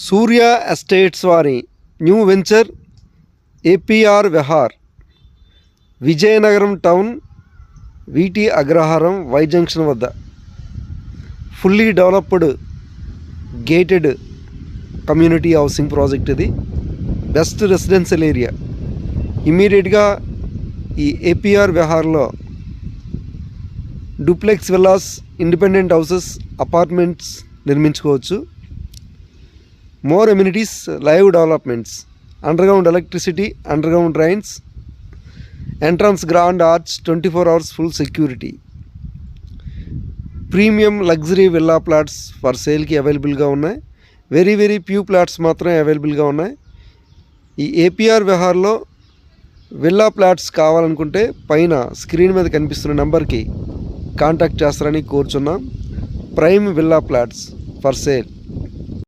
సూర్య estates వారి new venture APR Vihar, Vizianagaram town, వీటి అగ్రహారం, వై జంక్షన్ వద్ద fully developed gated community housing project. ఇది బెస్ట్ రెసిడెన్షియల్ ఏరియా. ఇమ్మీడియట్గా ఈ ఏపీఆర్ విహార్లో duplex villas, independent houses, apartments నిర్మించుకోవచ్చు. More amenities, live developments, underground electricity, underground drains, entrance grand arch, 24 hours full security. Premium luxury villa plots for సేల్కి అవైలబుల్గా ఉన్నాయి. Very few plots మాత్రమే అవైలబుల్గా ఉన్నాయి. ఈ ఏపీఆర్ విహార్లో విల్లా ప్లాట్స్ కావాలనుకుంటే పైన స్క్రీన్ మీద కనిపిస్తున్న నెంబర్కి కాంటాక్ట్ చేస్తారని కోరుచున్నాం. Prime villa plots for sale.